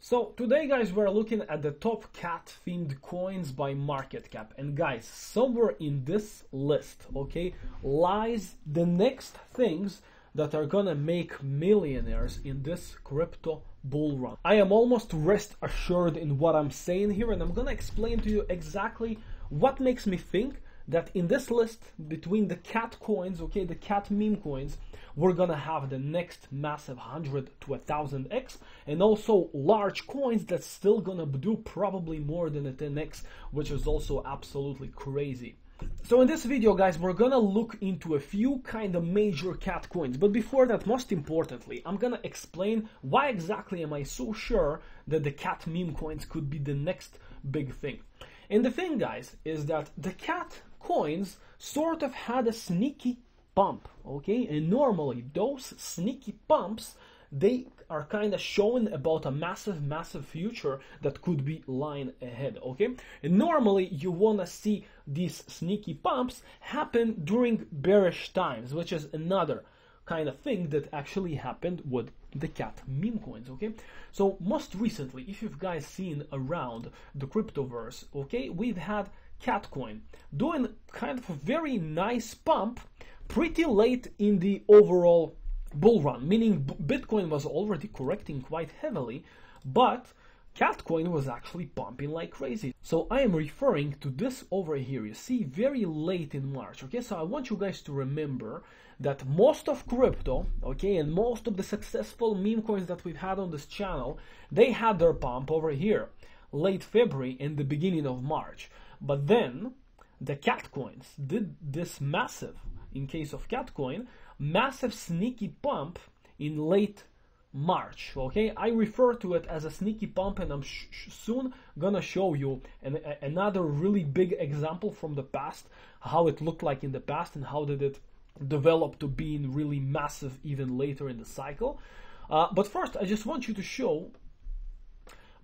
So today, guys, we're looking at the top cat themed coins by market cap. And guys, somewhere in this list, okay, lies the next things that are gonna make millionaires in this crypto bull run. I am almost rest assured in what I'm saying here, and I'm gonna explain to you exactly what makes me think that in this list between the cat coins, okay, the cat meme coins, we're gonna have the next massive 100 to 1000x, and also large coins that's still gonna do probably more than a 10x, which is also absolutely crazy. So in this video, guys, we're gonna look into a few kind of major cat coins, but before that, most importantly, I'm gonna explain why exactly am I so sure that the cat meme coins could be the next big thing. And the thing, guys, is that the cat coins sort of had a sneaky pump, okay? And normally those sneaky pumps, they are kind of showing about a massive future that could be lying ahead, okay? And normally you want to see these sneaky pumps happen during bearish times, which is another kind of thing that actually happened with the cat meme coins, okay? So most recently, if you've guys seen around the cryptoverse, okay, we've had cat coin doing kind of a very nice pump pretty late in the overall bull run, meaning Bitcoin was already correcting quite heavily, but Catcoin was actually pumping like crazy. So I am referring to this over here, you see, very late in March, okay? So I want you guys to remember that most of crypto, okay, and most of the successful meme coins that we've had on this channel, they had their pump over here, late February and the beginning of March. But then the cat coins did this massive, in case of Catcoin, massive sneaky pump in late March, okay? I refer to it as a sneaky pump, and I'm soon gonna show you another really big example from the past, how it looked like in the past and how did it develop to being really massive even later in the cycle. But first I just want you to show,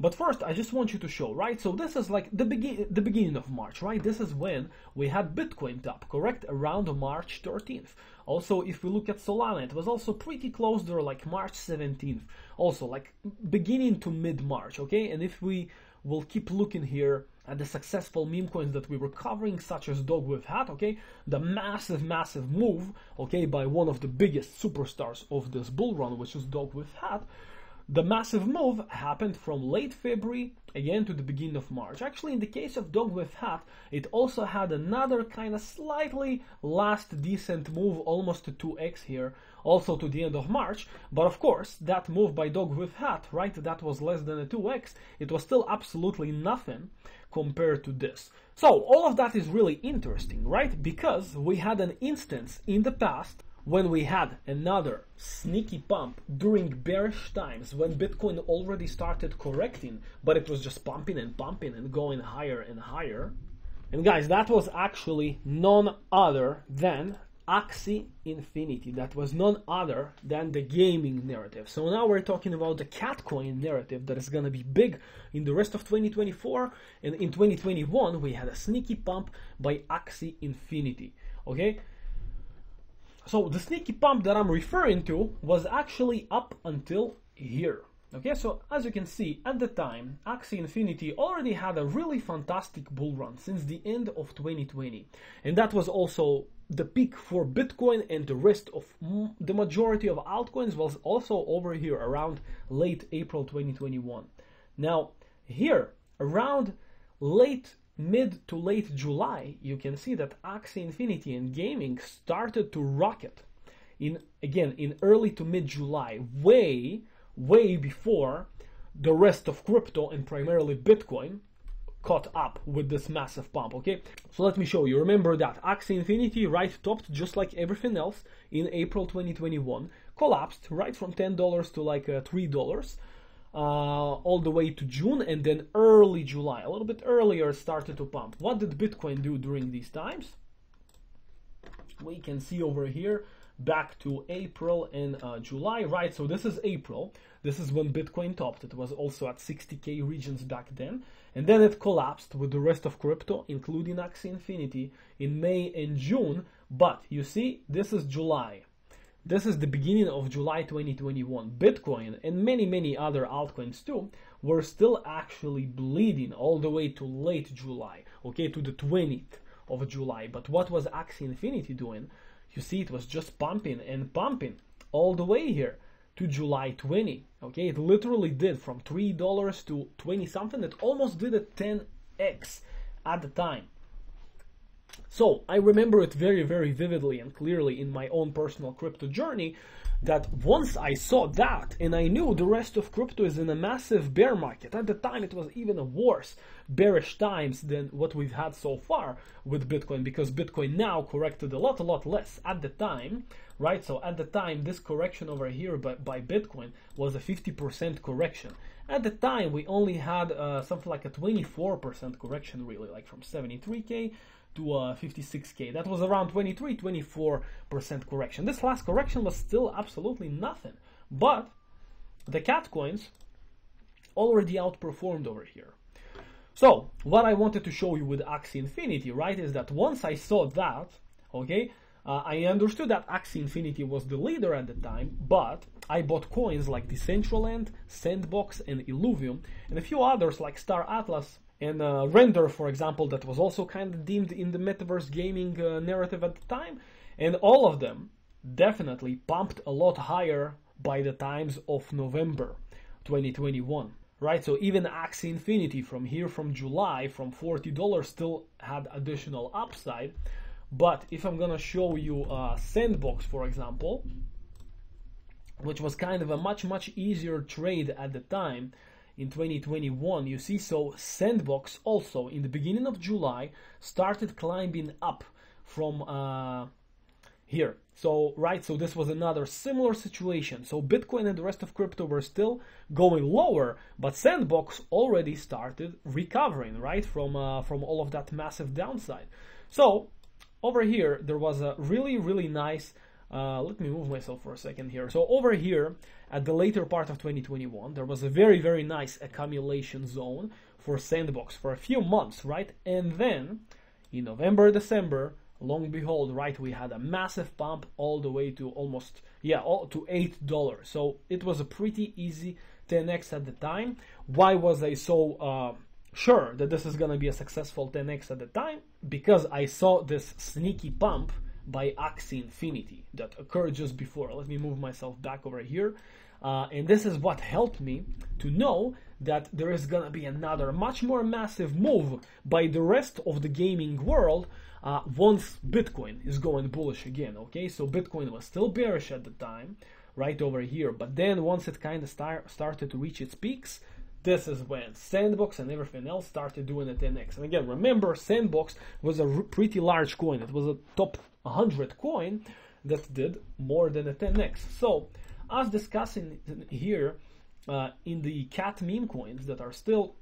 right? So this is like the beginning of March, right? This is when we had Bitcoin top, correct? Around March 13th. Also, if we look at Solana, it was also pretty close there, like March 17th. Also, like beginning to mid-March, okay? And if we will keep looking here at the successful meme coins that we were covering, such as Dog with Hat, okay? The massive move, okay, by one of the biggest superstars of this bull run, which is Dog with Hat. The massive move happened from late February again to the beginning of March. Actually, in the case of Dog with Hat, it also had another kind of slightly last decent move, almost to 2x here, also to the end of March. But of course, that move by Dog with Hat, right, that was less than a 2x. It was still absolutely nothing compared to this. So all of that is really interesting, right? Because we had an instance in the past when we had another sneaky pump during bearish times, when Bitcoin already started correcting, but it was just pumping and going higher and higher. And guys, that was actually none other than Axie Infinity. That was none other than the gaming narrative. So now we're talking about the Catcoin narrative that is going to be big in the rest of 2024. And in 2021, we had a sneaky pump by Axie Infinity, okay? So the sneaky pump that I'm referring to was actually up until here. Okay, so as you can see, at the time, Axie Infinity already had a really fantastic bull run since the end of 2020. And that was also the peak for Bitcoin, and the rest of the majority of altcoins was also over here around late April 2021. Now, here, around mid to late July, you can see that Axie Infinity and gaming started to rocket in early to mid July, way before the rest of crypto and primarily Bitcoin caught up with this massive pump, okay? So let me show you. Remember that Axie Infinity, right, topped just like everything else in April 2021, collapsed right from $10 to like $3, all the way to June, and then early July, a little bit earlier, started to pump. What did Bitcoin do during these times? We can see over here back to April and July, right? So this is April. This is when Bitcoin topped. It was also at 60K regions back then. And then it collapsed with the rest of crypto, including Axie Infinity, in May and June. But you see, this is July. This is the beginning of July 2021. Bitcoin and many other altcoins too were still actually bleeding all the way to late July, okay, to the 20th of July. But what was Axie Infinity doing? You see, it was just pumping and pumping all the way here to July 20. Okay, it literally did from $3 to 20 something. It almost did a 10x at the time. So I remember it very vividly and clearly in my own personal crypto journey, that once I saw that and I knew the rest of crypto is in a massive bear market. At the time it was even a worse bearish times than what we've had so far with Bitcoin, because Bitcoin now corrected a lot less at the time, right? So at the time this correction over here by Bitcoin was a 50% correction. At the time we only had something like a 24% correction, really, like from 73k to 56k. That was around 24% correction. This last correction was still absolutely nothing, but the cat coins already outperformed over here. So what I wanted to show you with Axie Infinity, right, is that once I saw that, okay, I understood that Axie Infinity was the leader at the time, but I bought coins like Decentraland, Sandbox, and Illuvium, and a few others like Star Atlas and Render, for example, that was also kind of deemed in the metaverse gaming narrative at the time. And all of them definitely pumped a lot higher by the times of November 2021, right? So even Axie Infinity from July, from $40 still had additional upside. But if I'm gonna show you Sandbox, for example, which was kind of a much easier trade at the time, in 2021, you see, so Sandbox also in the beginning of July started climbing up from here. So, right, so this was another similar situation. So Bitcoin and the rest of crypto were still going lower, but Sandbox already started recovering, right, from all of that massive downside. So over here, there was a really nice, let me move myself for a second here. So over here, at the later part of 2021, there was a very nice accumulation zone for Sandbox for a few months, right? And then in November, December, long and behold, right, we had a massive pump all the way to almost, to $8. So it was a pretty easy 10x at the time. Why was I so sure that this is gonna be a successful 10x at the time? Because I saw this sneaky pump by Axie Infinity that occurred just before. Let me move myself back over here. And this is what helped me to know that there is gonna be another much more massive move by the rest of the gaming world once Bitcoin is going bullish again, okay? So Bitcoin was still bearish at the time, right over here, but then once it kind of started to reach its peaks, this is when Sandbox and everything else started doing a 10x. And again, remember, Sandbox was a pretty large coin. It was a top 100 coin that did more than a 10x. So as discussing here in the Cat Memecoins that are still,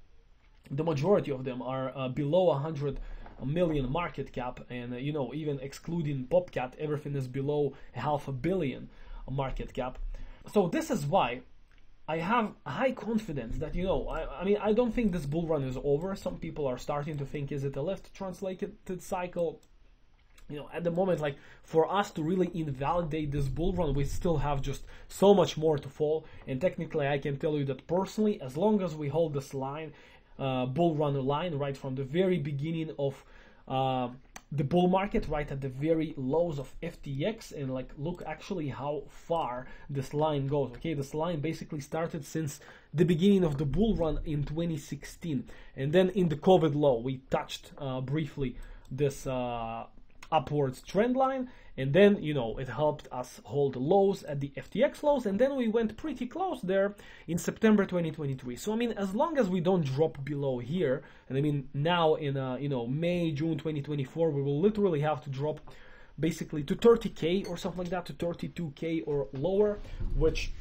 the majority of them are below 100 million market cap, and you know, even excluding POPCAT, everything is below $500 million market cap. So this is why I have high confidence that, you know, I mean, I don't think this bull run is over. Some people are starting to think, is it a left translated cycle? You know, at the moment, like, for us to really invalidate this bull run, we still have just so much more to fall. And technically, I can tell you that personally, as long as we hold this line, bull run line, right from the very beginning of the bull market, right at the very lows of FTX, and like, look actually how far this line goes. Okay, this line basically started since the beginning of the bull run in 2016, and then in the COVID low we touched briefly this upwards trend line, and then, you know, it helped us hold lows at the FTX lows, and then we went pretty close there in September 2023. So I mean, as long as we don't drop below here, and I mean now in you know, May, June 2024, we will literally have to drop basically to 30k or something like that, to 32k or lower, which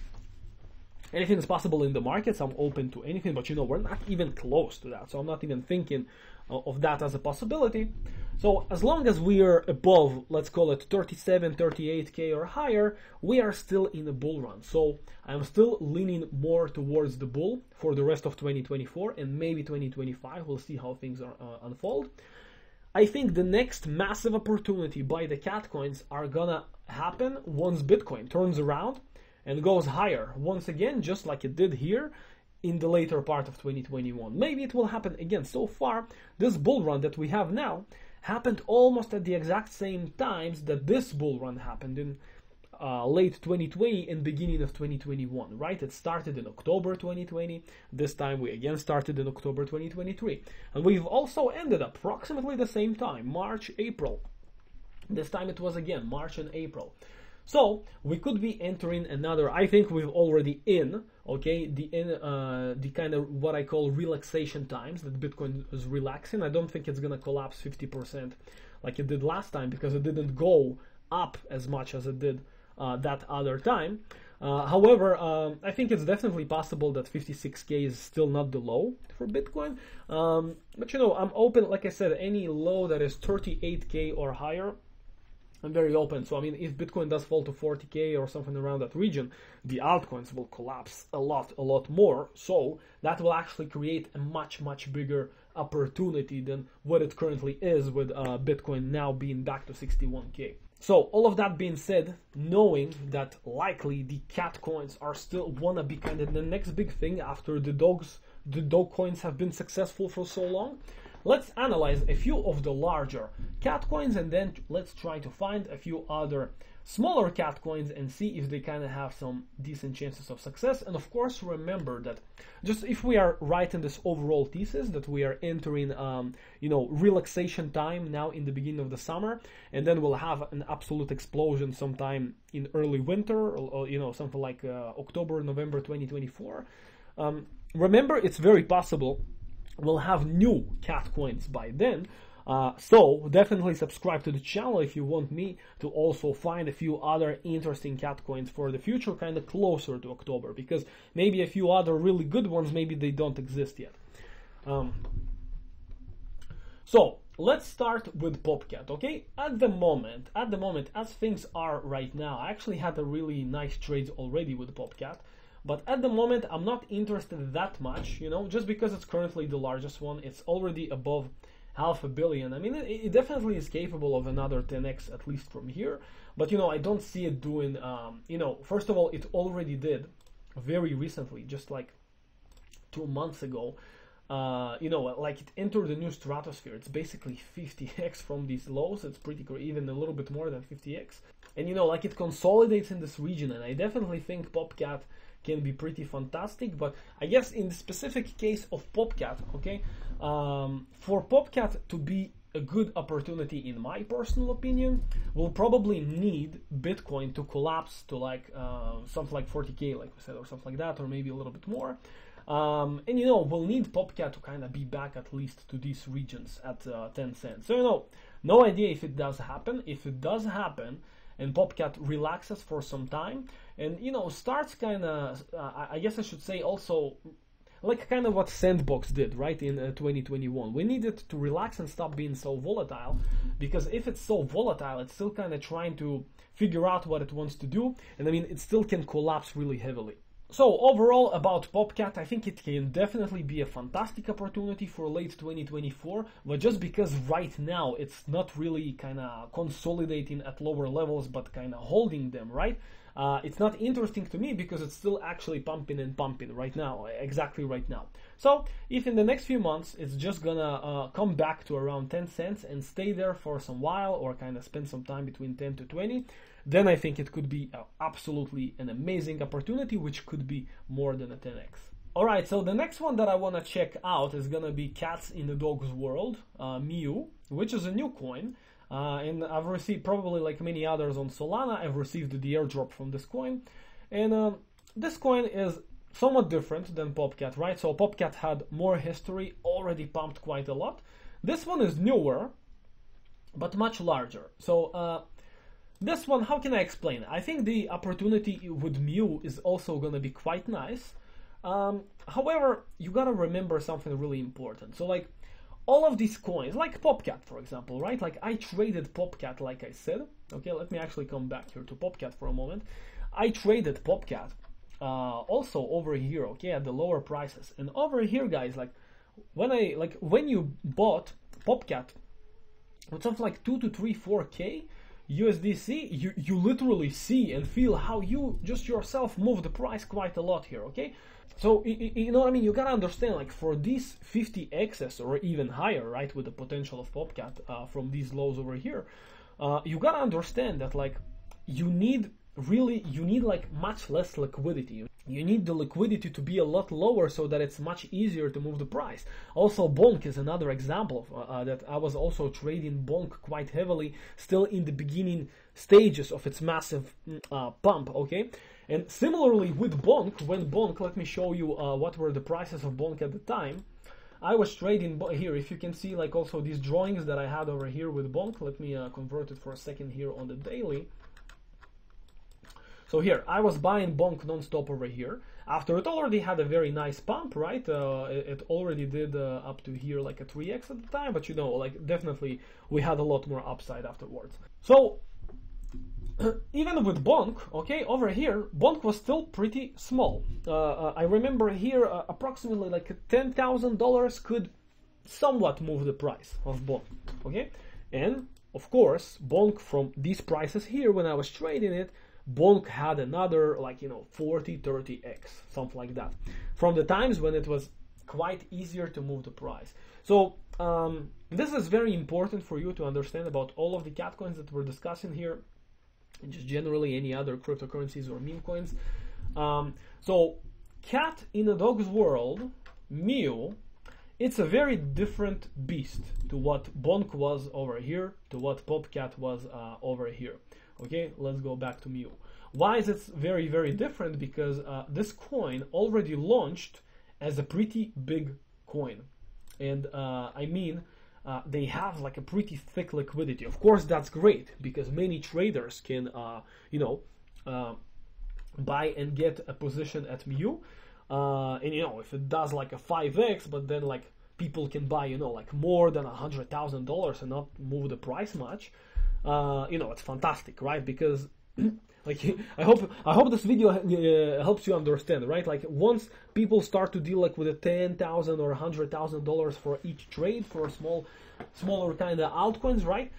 anything is possible in the markets. I'm open to anything, but you know, we're not even close to that, so I'm not even thinking of that as a possibility. So as long as we are above, let's call it 37, 38k or higher, we are still in a bull run. So I'm still leaning more towards the bull for the rest of 2024 and maybe 2025. We'll see how things are, unfold. I think the next massive opportunity by the cat coins are gonna happen once Bitcoin turns around and goes higher once again, just like it did here in the later part of 2021. Maybe it will happen again. So far, this bull run that we have now happened almost at the exact same times that this bull run happened in late 2020 and beginning of 2021, right? It started in October 2020. This time we again started in October 2023. And we've also ended up approximately the same time, March, April. This time it was again March and April. So we could be entering another, I think we've already the kind of what I call relaxation times, that Bitcoin is relaxing. I don't think it's going to collapse 50% like it did last time, because it didn't go up as much as it did that other time. However, I think it's definitely possible that 56K is still not the low for Bitcoin. But I'm open, like I said, any low that is 38K or higher, I'm very open. So, I mean, if Bitcoin does fall to 40K or something around that region, the altcoins will collapse a lot more. So that will actually create a much bigger opportunity than what it currently is, with Bitcoin now being back to 61K. So all of that being said, knowing that likely the cat coins are still wanna be kind of the next big thing after the dog coins have been successful for so long, let's analyze a few of the larger cat coins, and then let's try to find a few other smaller cat coins and see if they kind of have some decent chances of success. And of course, remember that just if we are right in this overall thesis that we are entering relaxation time now in the beginning of the summer, and then we'll have an absolute explosion sometime in early winter, or something like October, November 2024. Remember, it's very possible we'll have new cat coins by then. So definitely subscribe to the channel if you want me to also find a few other interesting cat coins for the future, kind of closer to October, because maybe a few other really good ones, maybe they don't exist yet. So let's start with POPCAT, okay? At the moment, as things are right now, I actually had a really nice trade already with POPCAT. But at the moment, I'm not interested that much, just because it's currently the largest one. It's already above $500 million. I mean, it definitely is capable of another 10x, at least from here. But, I don't see it doing, first of all, it already did very recently, just like 2 months ago. Like it entered the new stratosphere. It's basically 50x from these lows. It's pretty cool, even a little bit more than 50x. And, like it consolidates in this region. And I definitely think POPCAT can be pretty fantastic. But I guess in the specific case of POPCAT, okay, for POPCAT to be a good opportunity, in my personal opinion, we'll probably need Bitcoin to collapse to like something like 40K, like we said, or something like that, or maybe a little bit more. And we'll need POPCAT to kind of be back at least to these regions at 10 cents. So no idea if it does happen. If it does happen, and POPCAT relaxes for some time, and starts kind of, I guess I should say also, like kind of what Sandbox did, right, in 2021. We needed to relax and stop being so volatile, because if it's so volatile, it's still kind of trying to figure out what it wants to do, and I mean, it still can collapse really heavily. So overall about POPCAT, I think it can definitely be a fantastic opportunity for late 2024, but just because right now it's not really kind of consolidating at lower levels, but kind of holding them, right? It's not interesting to me because it's still actually pumping and pumping right now, exactly right now. So if in the next few months it's just gonna come back to around 10 cents and stay there for some while, or kind of spend some time between 10 to 20, then I think it could be absolutely an amazing opportunity, which could be more than a 10x. Alright, so the next one that I want to check out is gonna be Cats in the Dog's World, MEW, which is a new coin. And I've received, probably like many others on Solana, I've received the airdrop from this coin. And this coin is somewhat different than POPCAT, right? So POPCAT had more history, already pumped quite a lot. This one is newer, but much larger. So this one, how can I explain? I think the opportunity with MEW is also going to be quite nice. However, you got to remember something really important. So like all of these coins, like POPCAT, for example, right? Like I traded POPCAT, like I said. Okay, let me actually come back here to POPCAT for a moment. I traded POPCAT also over here, okay, at the lower prices. And over here, guys, like when you bought POPCAT with something like 2 to 3, 4K, USDC, you literally see and feel how you just yourself move the price quite a lot here, okay? So, you know what I mean? You gotta understand, like, for these 50x's or even higher, right, with the potential of POPCAT from these lows over here, you gotta understand that, like, you need like much less liquidity. You need the liquidity to be a lot lower so that it's much easier to move the price. Also, Bonk is another example of, that I was also trading Bonk quite heavily, still in the beginning stages of its massive pump, okay? And similarly with Bonk, when Bonk, let me show you what were the prices of Bonk at the time. I was trading here, if you can see, like, also these drawings that I had over here with Bonk. Let me convert it for a second here on the daily. So here, I was buying Bonk non-stop over here. After it already had a very nice pump, right? It already did up to here like a 3x at the time, but you know, like, definitely we had a lot more upside afterwards. So even with Bonk, okay, over here, Bonk was still pretty small. I remember here approximately like $10,000 could somewhat move the price of Bonk, okay? And of course, Bonk from these prices here, when I was trading it, Bonk had another, like, you know, 40, 30x, something like that, from the times when it was quite easier to move the price. So this is very important for you to understand about all of the cat coins that we're discussing here, and just generally any other cryptocurrencies or meme coins. So cat in a dog's world, MEW, it's a very different beast to what Bonk was over here, to what POPCAT was over here. Okay, let's go back to MEW. Why is it very, very different? Because this coin already launched as a pretty big coin. And I mean, they have like a pretty thick liquidity. Of course, that's great because many traders can, you know, buy and get a position at MEW. And you know, if it does like a 5x, but then like people can buy, you know, like more than $100,000 and not move the price much. You know, it's fantastic, right? Because like, I hope this video helps you understand, right? Like, once people start to deal like with a $10,000 or $100,000 for each trade for smaller kind of altcoins, right?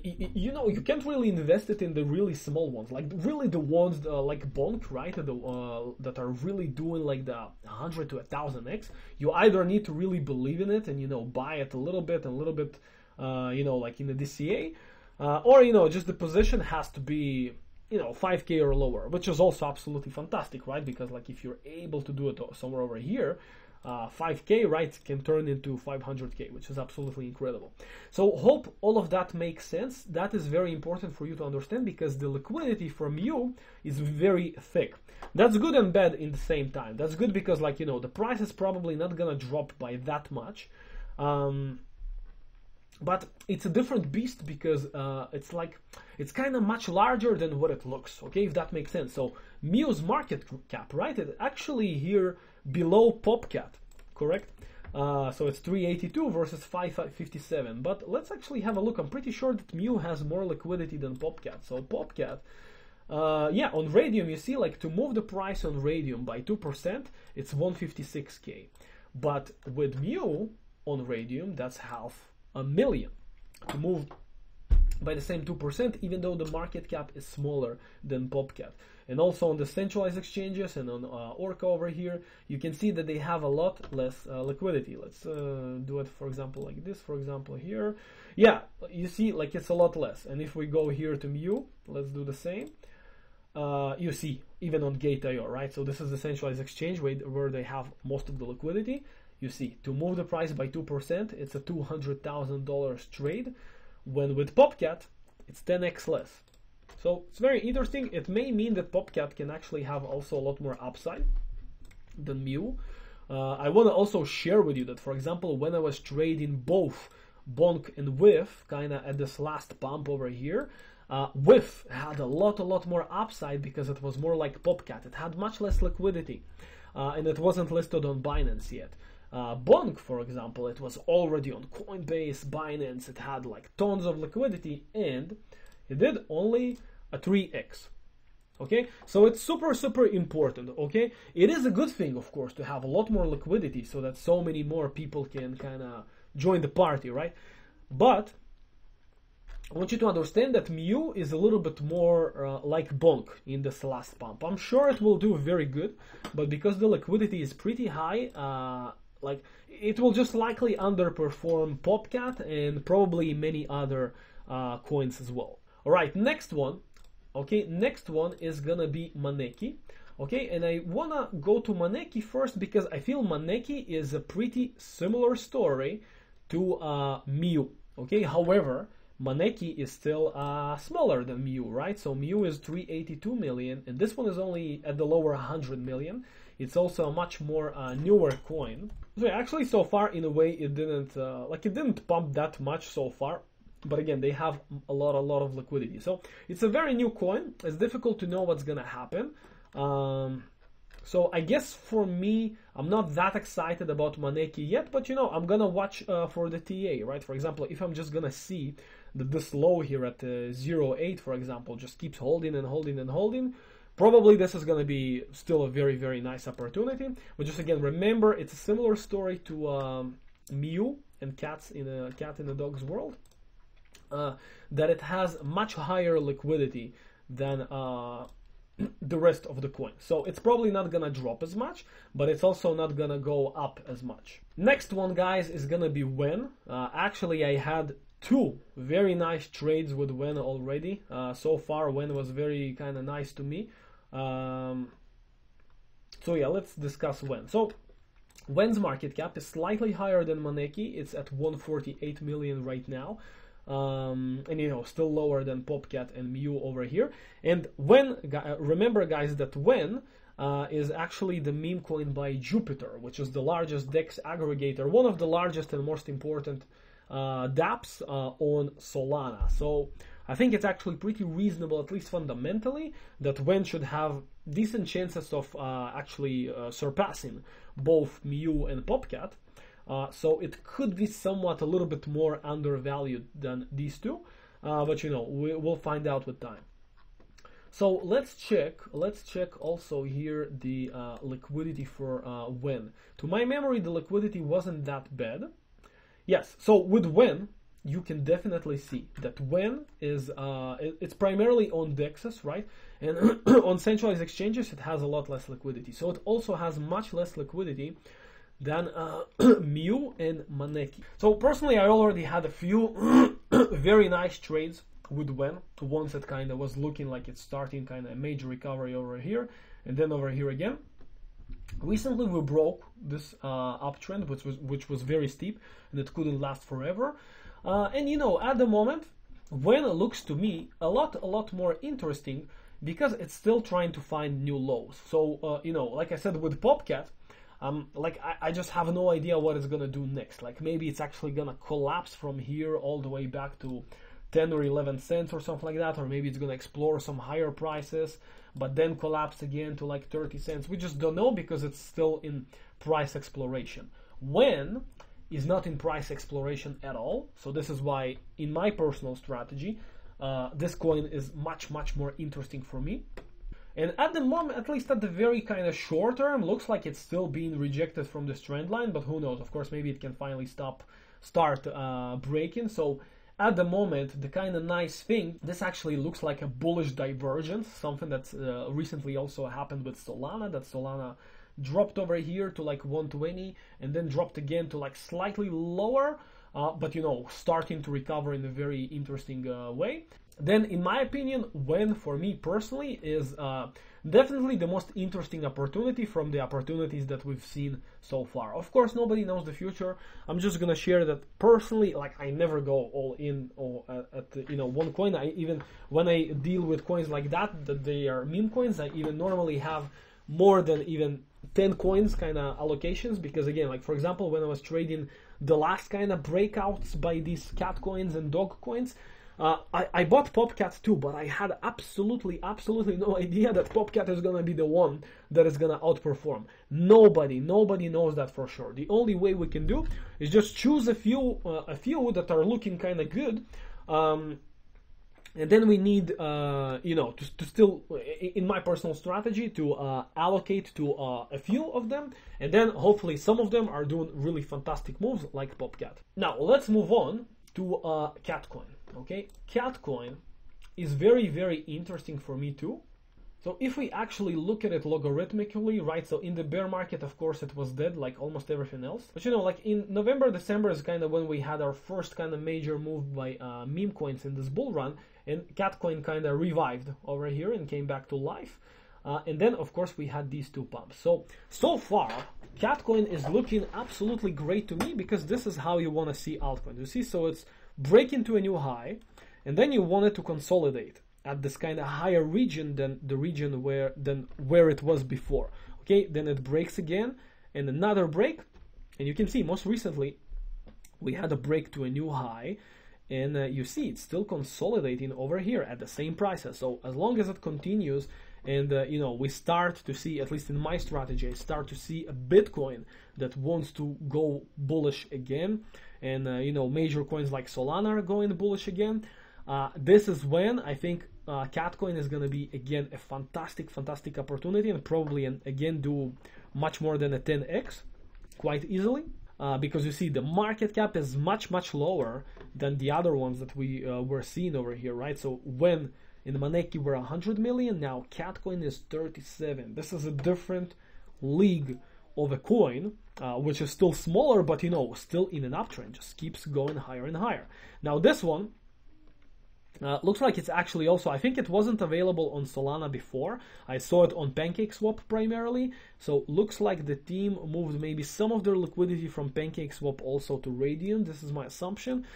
You know, you can't really invest it in the really small ones, like really the ones like Bonk, right? That are really doing like the 100 to 1000x. You either need to really believe in it and, you know, buy it a little bit, you know, like in the DCA, or, you know, just the position has to be, you know, 5k or lower, which is also absolutely fantastic, right? Because like if you're able to do it somewhere over here, 5k, right, can turn into 500k, which is absolutely incredible. So hope all of that makes sense. That is very important for you to understand because the liquidity from you is very thick. That's good and bad in the same time. That's good because, like, you know, the price is probably not gonna drop by that much. But it's a different beast because it's kind of much larger than what it looks, okay, if that makes sense. So MEW's market cap, right, it's actually here below POPCAT, correct? So it's 382 versus 557. But let's actually have a look. I'm pretty sure that MEW has more liquidity than POPCAT. So POPCAT, yeah, on Radium, you see, like, to move the price on Radium by 2%, it's 156k. But with MEW on Radium, that's $500,000 to move by the same 2%, even though the market cap is smaller than POPCAT. And also on the centralized exchanges and on Orca over here, you can see that they have a lot less liquidity. Let's do it, for example, like this, for example, here. Yeah, you see, like, it's a lot less. And if we go here to MEW, let's do the same. You see, even on Gate.io, right? So this is the centralized exchange where they have most of the liquidity. You see, to move the price by 2%, it's a $200,000 trade, when with POPCAT, it's 10x less. So it's very interesting. It may mean that POPCAT can actually have also a lot more upside than MEW. I want to also share with you that, for example, when I was trading both Bonk and WIF, kind of at this last pump over here, WIF had a lot more upside because it was more like POPCAT. It had much less liquidity, and it wasn't listed on Binance yet. Bonk, for example, it was already on Coinbase, Binance, it had like tons of liquidity, and it did only a 3x. Okay, so it's super important. Okay, it is a good thing, of course, to have a lot more liquidity so that so many more people can kind of join the party, right? But I want you to understand that MEW is a little bit more like Bonk in this last pump. I'm sure it will do very good, but because the liquidity is pretty high, like it will just likely underperform POPCAT and probably many other coins as well. All right, next one. Okay, next one is gonna be MANEKI. Okay, and I wanna go to MANEKI first because I feel MANEKI is a pretty similar story to MEW. Okay, however, MANEKI is still smaller than MEW, right? So MEW is 382 million, and this one is only at the lower 100 million. It's also a much more newer coin. So actually, so far, in a way, it didn't pump that much so far. But again, they have a lot of liquidity. So it's a very new coin. It's difficult to know what's gonna happen. So I guess for me, I'm not that excited about MANEKI yet, but you know, I'm gonna watch for the TA, right? For example, if I'm just gonna see that this low here at 0.8, for example, just keeps holding and holding and holding, probably this is gonna be still a very, very nice opportunity. But just again, remember, it's a similar story to MEW and Cat in the Dog's world, that it has much higher liquidity than the rest of the coin. So it's probably not gonna drop as much, but it's also not gonna go up as much. Next one, guys, is gonna be WEN. Actually, I had two very nice trades with WEN already. So far, WEN was very kind of nice to me. So yeah, let's discuss WEN. So WEN's market cap is slightly higher than MANEKI. It's at 148 million right now. And you know, still lower than POPCAT and MEW over here. And WEN, remember guys, that WEN is actually the meme coin by Jupiter, which is the largest DEX aggregator, one of the largest and most important dApps on Solana. So I think it's actually pretty reasonable, at least fundamentally, that WEN should have decent chances of actually surpassing both MEW and POPCAT. So it could be somewhat a little bit more undervalued than these two, but you know, we'll find out with time. So let's check also here the liquidity for WEN. To my memory, the liquidity wasn't that bad. Yes, so with WEN, you can definitely see that WEN is it's primarily on DEXs, right? And on centralized exchanges, it has a lot less liquidity. So it also has much less liquidity than MEW and MANEKI. So personally, I already had a few very nice trades with WEN. Once it kind of was looking like it's starting kind of a major recovery over here, and then over here again. Recently, we broke this uptrend, which was very steep, and it couldn't last forever. And you know, at the moment, WEN looks to me a lot more interesting because it's still trying to find new lows. So you know, like I said with POPCAT, like I just have no idea what it's gonna do next. Like maybe it's actually gonna collapse from here all the way back to 10 or 11 cents or something like that, or maybe it's gonna explore some higher prices but then collapse again to like 30 cents. We just don't know because it's still in price exploration. WEN is not in price exploration at all, so this is why in my personal strategy this coin is much more interesting for me. And at the moment, at least at the very kind of short term, looks like it's still being rejected from this trend line, but who knows? Of course, maybe it can finally start breaking. So at the moment, the kind of nice thing, this actually looks like a bullish divergence, something that's recently also happened with Solana, that Solana dropped over here to like 120 and then dropped again to like slightly lower, but you know, starting to recover in a very interesting way. Then, in my opinion, WEN, for me personally, is definitely the most interesting opportunity from the opportunities that we've seen so far. Of course, nobody knows the future. I'm just gonna share that personally. Like, I never go all in at you know, one coin. I even when I deal with coins like that they are meme coins, I even normally have more than even 10 coins kind of allocations, because again, like for example, when I was trading the last kind of breakouts by these cat coins and dog coins, I bought POPCAT too, but I had absolutely no idea that POPCAT is gonna be the one that is gonna outperform. Nobody knows that for sure. The only way we can do is just choose a few that are looking kind of good, and then we need you know, to still, in my personal strategy, to allocate to a few of them, and then hopefully some of them are doing really fantastic moves like POPCAT. Now let's move on to Cat Coin. Okay, Cat Coin is very, very interesting for me too. So if we actually look at it logarithmically, right, so in the bear market, of course, it was dead like almost everything else. But you know, like in November, December is kind of when we had our first kind of major move by meme coins in this bull run, and Cat Coin kind of revived over here and came back to life. And then, of course, we had these two pumps. So far, Cat Coin is looking absolutely great to me, because this is how you want to see altcoins. You see, so it's breaking to a new high, and then you want it to consolidate at this kind of higher region than the region where it was before. Okay, then it breaks again, and another break, and you can see most recently we had a break to a new high, and you see it's still consolidating over here at the same prices. So as long as it continues, and you know, we start to see, at least in my strategy, I start to see a Bitcoin that wants to go bullish again, and you know, major coins like Solana are going bullish again. This is when I think Cat Coin is going to be again a fantastic opportunity, and probably again do much more than a 10x quite easily, because you see the market cap is much lower than the other ones that we were seeing over here, right? So when in the MANEKI we're 100 million, now Cat Coin is 37. This is a different league of a coin, which is still smaller, but you know, still in an uptrend, just keeps going higher and higher. Now this one looks like it's actually also, I think it wasn't available on Solana before. I saw it on PancakeSwap primarily. So looks like the team moved maybe some of their liquidity from PancakeSwap also to Radium. This is my assumption.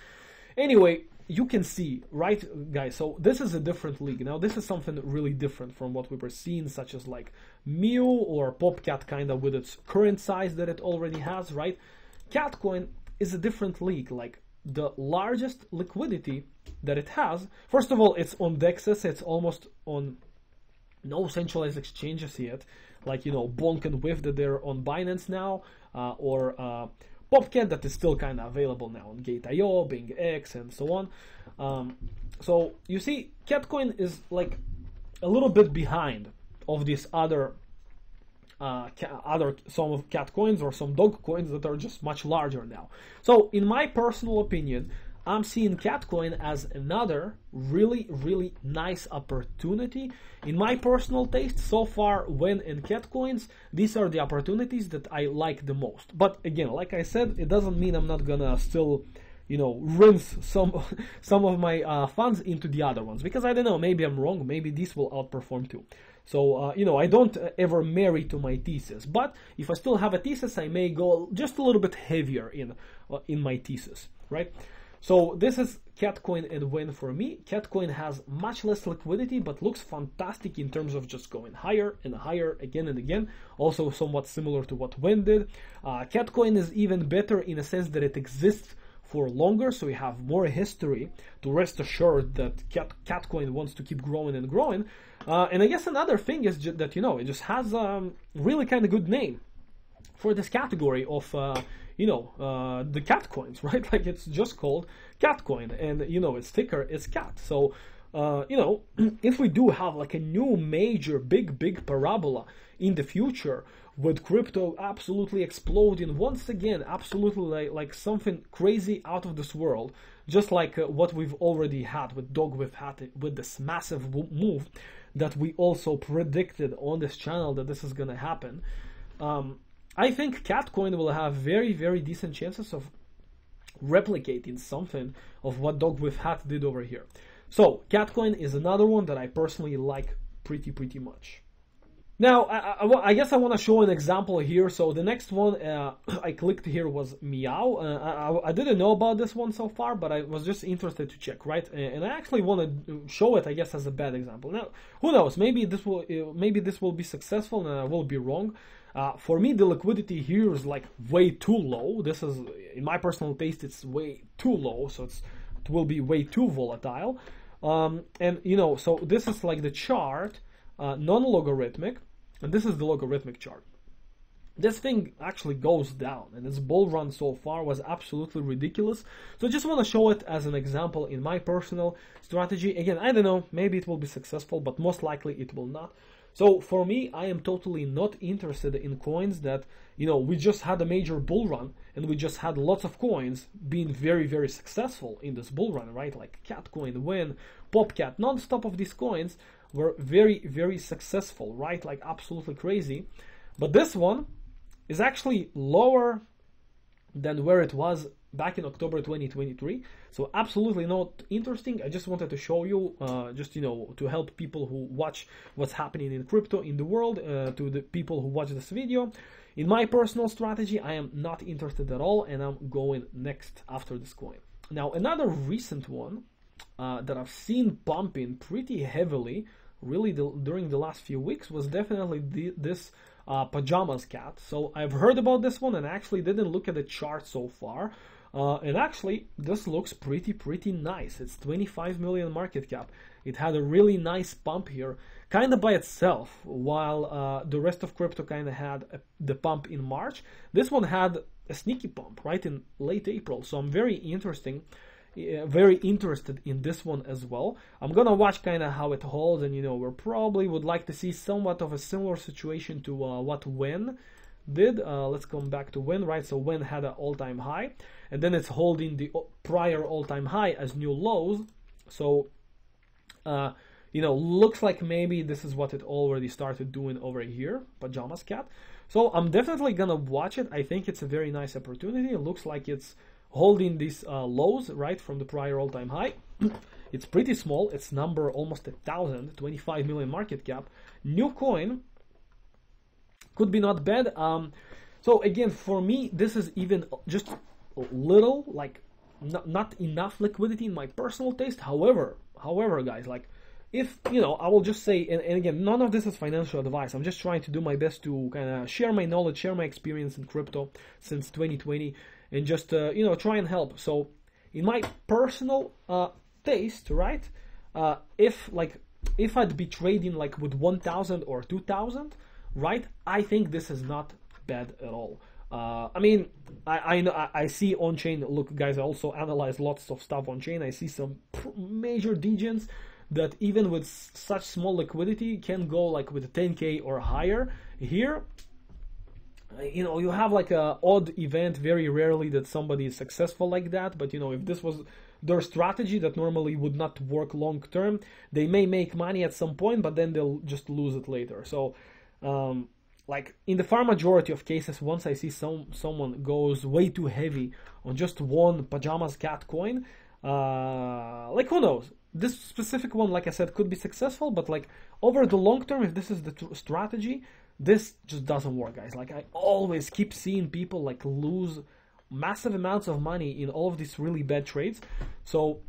Anyway, you can see, right, guys, so this is a different league. Now, this is something really different from what we were seeing, such as like MEW or POPCAT, kind of with its current size that it already has, right? Cat Coin is a different league, like the largest liquidity that it has. First of all, it's on DEXs, it's almost on no centralized exchanges yet, like, you know, Bonk and Whiff that they're on Binance now, or POPCAT that is still kind of available now on Gate.io, Bing X, and so on. So you see, Cat Coin is like a little bit behind of these other some of cat coins or some dog coins that are just much larger now. So in my personal opinion, I'm seeing Cat Coin as another really nice opportunity. In my personal taste, so far, WEN and Cat Coins, these are the opportunities that I like the most. But again, like I said, it doesn't mean I'm not gonna still, you know, rinse some of my funds into the other ones, because I don't know, maybe I'm wrong, maybe these will outperform too. So, you know, I don't ever marry to my thesis, but if I still have a thesis, I may go just a little bit heavier in my thesis, right? So this is Cat Coin and WEN for me. Cat Coin has much less liquidity, but looks fantastic in terms of just going higher and higher again and again. Also somewhat similar to what WEN did. Cat Coin is even better in a sense that it exists for longer, so we have more history to rest assured that Cat Coin wants to keep growing and growing. And I guess another thing is that, you know, it just has a really kind of good name for this category of you know, the cat coins, right? Like, it's just called Cat Coin, and you know, its ticker is cat. So you know, if we do have like a new major big parabola in the future, with crypto absolutely exploding once again, absolutely like something crazy out of this world, just like what we've already had with Dog, we've had with this massive move that we also predicted on this channel that this is gonna happen. I think Cat Coin will have very decent chances of replicating something of what Dog with Hat did over here. So Cat Coin is another one that I personally like pretty much. Now, I guess I want to show an example here. So the next one I clicked here was MEW. I didn't know about this one so far, but I was just interested to check, right? And I actually want to show it, I guess, as a bad example. Now, who knows? Maybe this will be successful, and I will be wrong. For me, the liquidity here is like way too low. This is, in my personal taste, it's way too low, so it will be way too volatile. And you know, so this is like the chart, non-logarithmic. And this is the logarithmic chart. This thing actually goes down, and its bull run so far was absolutely ridiculous. So I just want to show it as an example in my personal strategy. Again, I don't know, maybe it will be successful, but most likely it will not. So for me, I am totally not interested in coins that, you know, we just had a major bull run and we just had lots of coins being very, very successful in this bull run, right? Like Cat Coin, WEN, POPCAT, non-stop of these coins were very, very successful, right? Like absolutely crazy. But this one is actually lower than where it was back in October 2023. So absolutely not interesting. I just wanted to show you, just, you know, to help people who watch what's happening in crypto in the world, to the people who watch this video. In my personal strategy, I am not interested at all, and I'm going next after this coin. Now, another recent one that I've seen pumping pretty heavily, really during the last few weeks, was definitely this Pajamas Cat. So I've heard about this one and actually didn't look at the chart so far. And actually, this looks pretty nice. It's 25 million market cap. It had a really nice pump here, kind of by itself, while the rest of crypto kind of had the pump in March. This one had a sneaky pump, right, in late April. So I'm very interested in this one as well. I'm gonna watch kind of how it holds, and, you know, we probably would like to see somewhat of a similar situation to what WEN did. Let's come back to WEN, right? So WEN had an all-time high, and then it's holding the prior all-time high as new lows. So you know, looks like maybe this is what it already started doing over here, Pajamas Cat. So I'm definitely gonna watch it. I think it's a very nice opportunity. It looks like it's holding these lows, right, from the prior all-time high. It's pretty small. It's number almost 1,000, 25 million market cap. New coin. Could be not bad. So again, for me, this is even just a little, like, not enough liquidity in my personal taste. However, guys, like, if, you know, I will just say, and again, none of this is financial advice. I'm just trying to do my best to kind of share my knowledge, share my experience in crypto since 2020, and just, you know, try and help. So in my personal taste, right, if I'd be trading like with 1,000 or 2,000, right, I think this is not bad at all. I mean, I see on chain. Look, guys, I also analyze lots of stuff on chain. I see some major degens that even with such small liquidity can go like with 10K or higher. Here, you know, you have like a odd event, very rarely that somebody is successful like that. But, you know, if this was their strategy that normally would not work long term, they may make money at some point, but then they'll just lose it later. So like in the far majority of cases, once I see someone goes way too heavy on just one Pajamas Cat coin, like, who knows? This specific one, like I said, could be successful, but like over the long term, if this is the strategy, this just doesn't work, guys. Like, I always keep seeing people like lose massive amounts of money in all of these really bad trades. So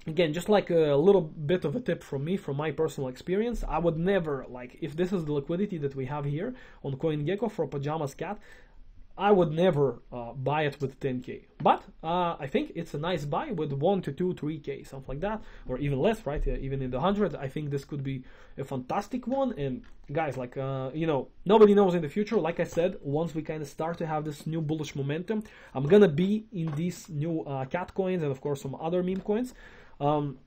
again, just like a little bit of a tip from me, from my personal experience, I would never, like, if this is the liquidity that we have here on CoinGecko for Pajamas Cat, I would never buy it with 10K. But I think it's a nice buy with 1 to 2, 3K, something like that, or even less, right? Even in the 100, I think this could be a fantastic one. And guys, like, you know, nobody knows in the future. Like I said, once we kind of start to have this new bullish momentum, I'm gonna be in these new cat coins and of course some other meme coins. And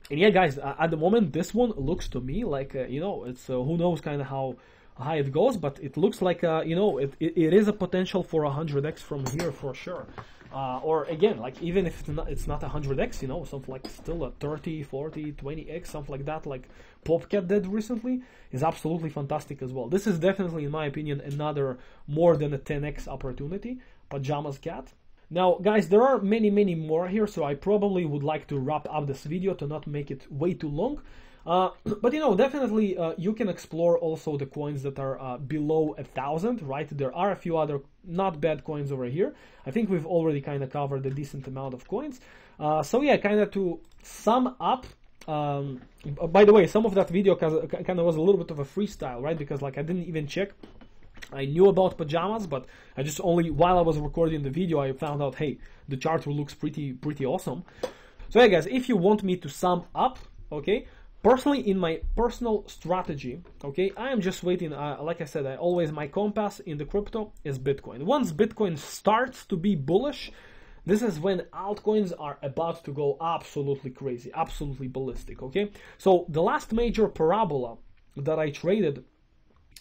yeah, guys, at the moment, this one looks to me like, you know, it's who knows kind of how high it goes, but it looks like, you know, it is a potential for 100x from here for sure. Or again, like, even if it's not 100x, you know, something like still a 30, 40, 20x, something like that, like POPCAT did recently, is absolutely fantastic as well. This is definitely, in my opinion, another more than a 10x opportunity, Pajamas Cat. Now, guys, there are many more here, so I probably would like to wrap up this video to not make it way too long. But, you know, definitely you can explore also the coins that are below 1,000, right? There are a few other not bad coins over here. I think we've already kind of covered a decent amount of coins. So yeah, kind of to sum up, by the way, some of that video kind of was a little bit of a freestyle, right? Because, like, I didn't even check. I knew about Pajamas, but I just only, while I was recording the video, I found out, hey, the chart looks pretty awesome. So yeah, guys, if you want me to sum up, okay, personally, in my personal strategy, okay, I am just waiting. Like I said, my compass in the crypto is Bitcoin. Once Bitcoin starts to be bullish, this is when altcoins are about to go absolutely crazy, absolutely ballistic, okay? So the last major parabola that I traded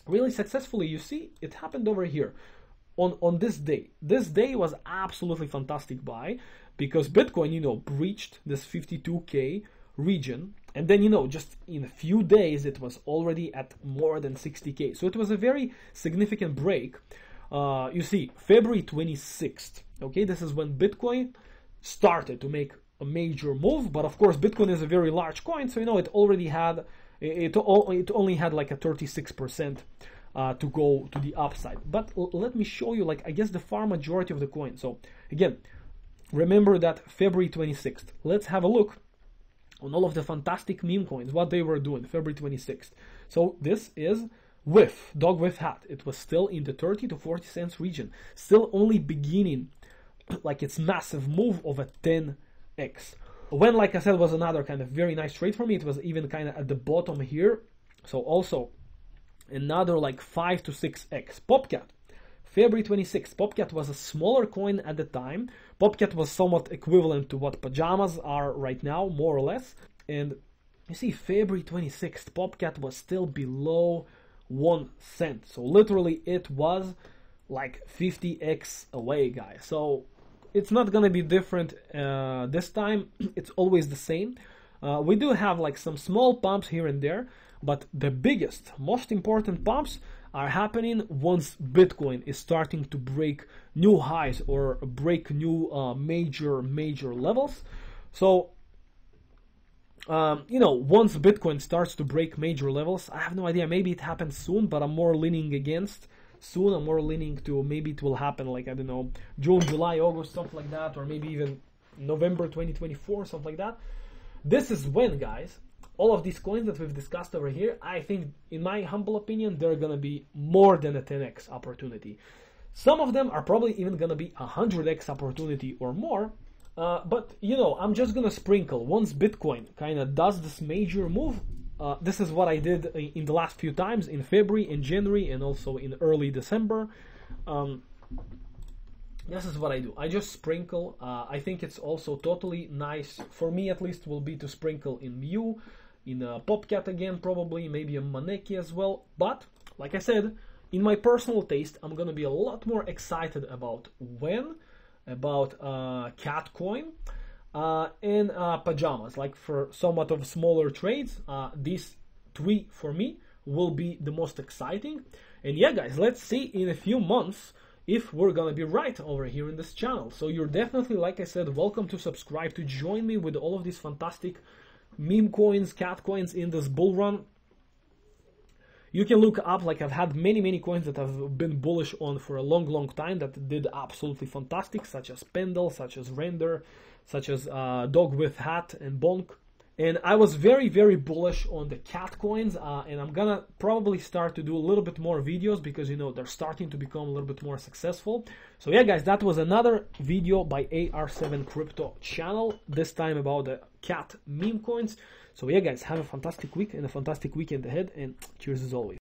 really successfully, you see, it happened over here on this day. This day was absolutely fantastic buy because Bitcoin, you know, breached this 52K region. And then, you know, just in a few days, it was already at more than 60K. So it was a very significant break. You see, February 26th, okay, this is when Bitcoin started to make a major move. But of course, Bitcoin is a very large coin. So, you know, it already had, it only had like a 36% to go to the upside. But let me show you, like, I guess the far majority of the coin. So again, remember that February 26th. Let's have a look on all of the fantastic meme coins, what they were doing February 26th. So this is WIF, dog with hat. It was still in the 30 to 40 cents region, still only beginning like its massive move of a 10x. When, like I said, was another kind of very nice trade for me. It was even kind of at the bottom here. So also another like 5 to 6x. POPCAT, February 26th. POPCAT was a smaller coin at the time. POPCAT was somewhat equivalent to what pajamas are right now, more or less. And you see, February 26th, POPCAT was still below 1 cent. So literally it was like 50x away, guys. So it's not gonna be different this time. It's always the same. We do have like some small pumps here and there, but the biggest, most important pumps are happening once Bitcoin is starting to break new highs or break new major levels. So you know, once Bitcoin starts to break major levels, I have no idea, maybe it happens soon, but I'm more leaning against soon. I'm more leaning to maybe it will happen like, I don't know, June, July, August, something like that, or maybe even November 2024, something like that. This is when, guys, all of these coins that we've discussed over here, I think, in my humble opinion, they're gonna be more than a 10x opportunity. Some of them are probably even gonna be a 100x opportunity or more. But, you know, I'm just gonna sprinkle. Once Bitcoin kind of does this major move, this is what I did in the last few times, in February, in January, and also in early December. This is what I do. I just sprinkle. I think it's also totally nice, for me at least, will be to sprinkle in MEW, in POPCAT again, probably, maybe a MANEKI as well. But, like I said, in my personal taste, I'm gonna be a lot more excited about WEN, about Cat Coin, and pajamas. Like for somewhat of smaller trades, these three for me will be the most exciting. And yeah, guys, let's see in a few months if we're gonna be right over here in this channel. So you're definitely, like I said, welcome to subscribe to join me with all of these fantastic meme coins, cat coins in this bull run. You can look up, like, I've had many coins that I've been bullish on for a long time that did absolutely fantastic, such as Pendle, such as Render, such as Dog with Hat and Bonk. And I was very bullish on the cat coins, and I'm gonna probably start to do a little bit more videos because, you know, they're starting to become a little bit more successful. So yeah, guys, that was another video by AR7 Crypto channel, this time about the cat meme coins. So yeah, guys, have a fantastic week and a fantastic weekend ahead, and cheers as always.